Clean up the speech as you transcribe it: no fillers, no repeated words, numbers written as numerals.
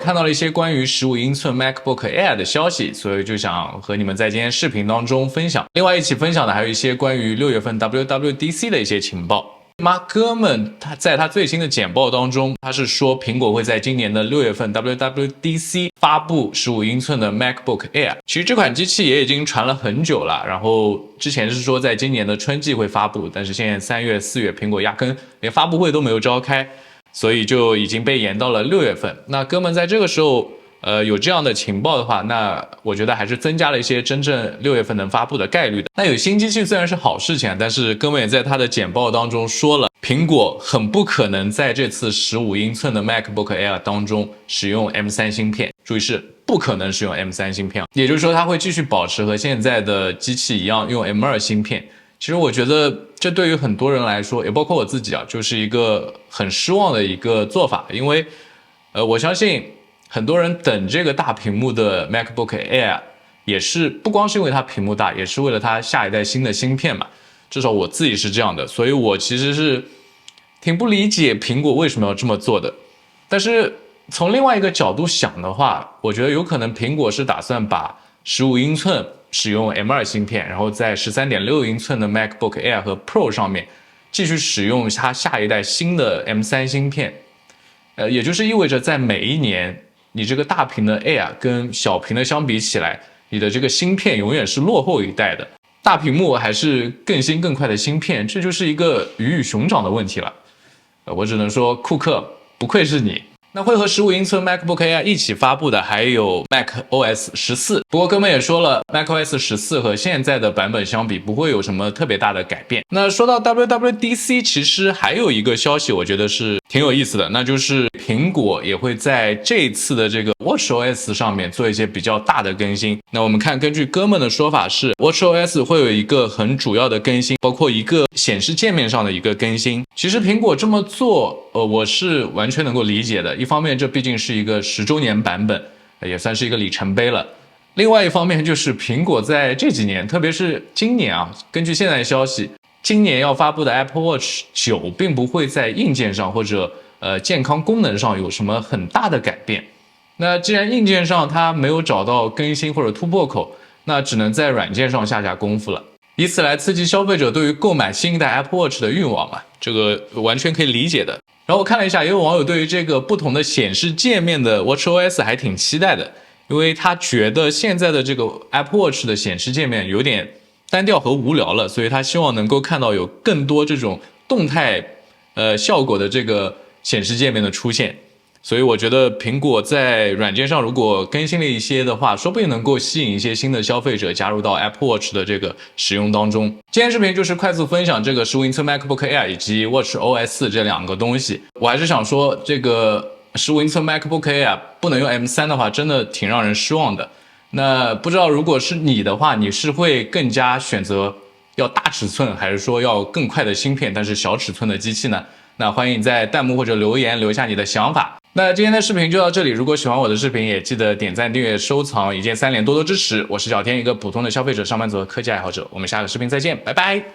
看到了一些关于15英寸 MacBook Air 的消息，所以就想和你们在今天视频当中分享。另外一起分享的还有一些关于6月份 WWDC 的一些情报。Mark Gurman 他在他最新的简报当中，他是说苹果会在今年的6月份 WWDC 发布15英寸的 MacBook Air。其实这款机器也已经传了很久了，然后之前是说在今年的春季会发布，但是现在3月、4月苹果压根连发布会都没有召开，所以就已经被延到了6月份。那哥们在这个时候有这样的情报的话，那我觉得还是增加了一些真正6月份能发布的概率的。那有新机器虽然是好事情，但是哥们也在他的简报当中说了，苹果很不可能在这次15英寸的 MacBook Air 当中使用 M3 芯片，注意是不可能使用 M3 芯片，也就是说它会继续保持和现在的机器一样用 M2 芯片。其实我觉得这对于很多人来说，也包括我自己啊，就是一个很失望的一个做法，因为我相信很多人等这个大屏幕的 MacBook Air 也是不光是因为它屏幕大，也是为了它下一代新的芯片嘛，至少我自己是这样的，所以我其实是挺不理解苹果为什么要这么做的。但是从另外一个角度想的话，我觉得有可能苹果是打算把15英寸使用 M2 芯片，然后在13.6英寸的 MacBook Air 和 Pro 上面继续使用它下一代新的 M3 芯片。也就是意味着在每一年你这个大屏的 Air 跟小屏的相比起来，你的这个芯片永远是落后一代的，大屏幕还是更新更快的芯片，这就是一个鱼与熊掌的问题了。我只能说库克不愧是你。那会和15英寸 MacBook Air 一起发布的还有 macOS 14，不过哥们也说了 macOS 14和现在的版本相比不会有什么特别大的改变。那说到 WWDC， 其实还有一个消息我觉得是挺有意思的，那就是苹果也会在这次的这个 watchOS 上面做一些比较大的更新。那我们看，根据哥们的说法是 watchOS 会有一个很主要的更新，包括一个显示界面上的一个更新。其实苹果这么做我是完全能够理解的，一方面这毕竟是一个10周年版本，也算是一个里程碑了。另外一方面就是苹果在这几年，特别是今年啊，根据现在的消息，今年要发布的 Apple Watch 9并不会在硬件上或者健康功能上有什么很大的改变。那既然硬件上它没有找到更新或者突破口，那只能在软件上下功夫了，以此来刺激消费者对于购买新一代 Apple Watch 的欲望嘛，这个完全可以理解的。然后我看了一下，也有网友对于这个不同的显示界面的 watchOS 还挺期待的，因为他觉得现在的这个 Apple Watch 的显示界面有点单调和无聊了，所以他希望能够看到有更多这种动态效果的这个显示界面的出现。所以我觉得苹果在软件上如果更新了一些的话，说不定能够吸引一些新的消费者加入到 Apple Watch 的这个使用当中。今天视频就是快速分享这个15英寸 MacBook Air 以及 watchOS 这两个东西。我还是想说，这个15英寸 MacBook Air 不能用 M3 的话，真的挺让人失望的。那不知道如果是你的话，你是会更加选择要大尺寸，还是说要更快的芯片但是小尺寸的机器呢？那欢迎你在弹幕或者留言留下你的想法。那今天的视频就到这里，如果喜欢我的视频，也记得点赞、订阅、收藏，一键3连，多多支持。我是小天，一个普通的消费者、上班族和科技爱好者。我们下个视频再见，拜拜。